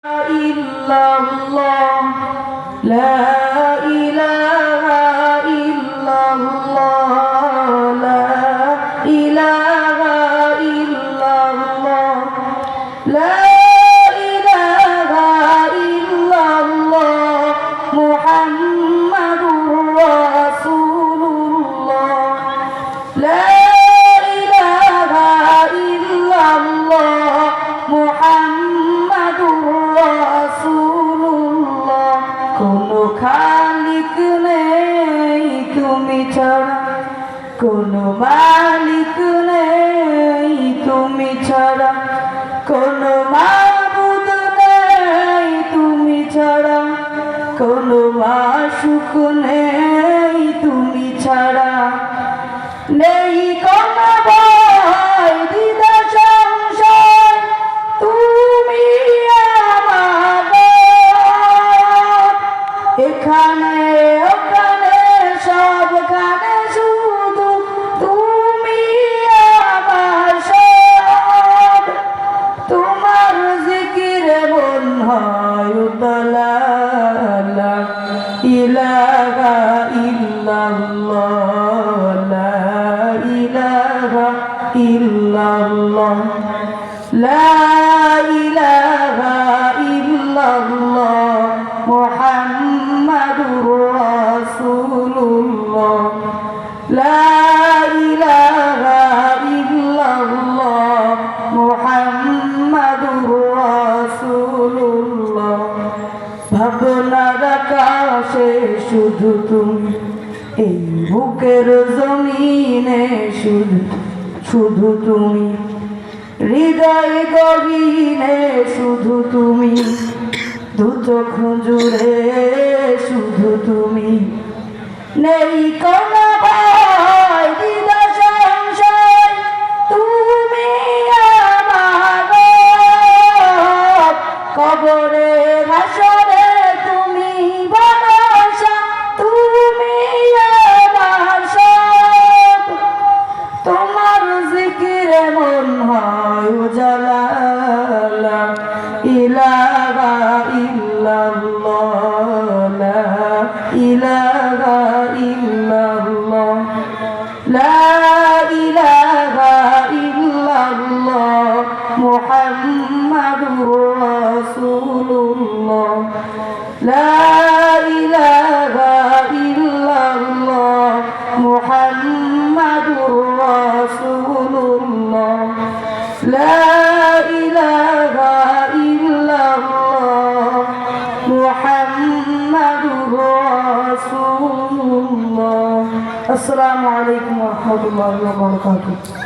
illallah, la ilaha illallah, la ilaha illallah, la ilaha illallah, Muhammadur Rasulullah, la ilaha illallah, Muhammadur Rasulullah। কোনো খালিক নেই তুমি ছাড়া, কোনো মালিক নেই তুমি ছাড়া, কোনো মাবুদ নেই তুমি ছাড়া, কোনো মাশুক নেই তুমি ছাড়া, নেই কোনো ভয় দ্বিধা সংশয়, তুমি আমার এখানে ওখানে সবখানে শুধু তুমি আমার সব। তোমার জিকিরে মন হয় উতলা, লা ইলাহা ইল্লাল্লাহ, লা ইলাহা ইল্লাল্লাহ, লা ইলাহা ইল্লাল্লাহ, মুহাম্মাদুর রাসূলুল্লাহ, লা ইলাহা ইল্লাল্লাহ, মুহাম্মাদুর রাসূলুল্লাহ। ভাবনার আকাশে শুধু তুমি, এই বুকের জমিনে শুধু তুমি, হৃদয় গহীনে শুধু তুমি, দু চোখ জুড়ে শুধু তুমি, নেই কোনো ভয় দ্বিধা সংশয়, তুমি আমার কবরে হাসরে তুমি ভরসা, তুমি আমার সব। তোমার জিকিরে মন হয় উজালা, লা ইলাহা ইল্লাল্লাহ, লা ইলাহা ইল্লাল্লাহ, লা ইলাহা ইল্লাল্লাহ, মুহাম্মাদুর রাসূলুল্লাহ, লা ইলাহা ইল্লাল্লাহ, মুহাম্মাদুর রাসূলুল্লাহ, লা ইলাহা ইল্লাল্লাহ, মুহাম্মাদুর রাসূলুল্লাহ। আসসালামু আলাইকুম ওয়া রাহমাতুল্লাহি ওয়া বারাকাতুহু।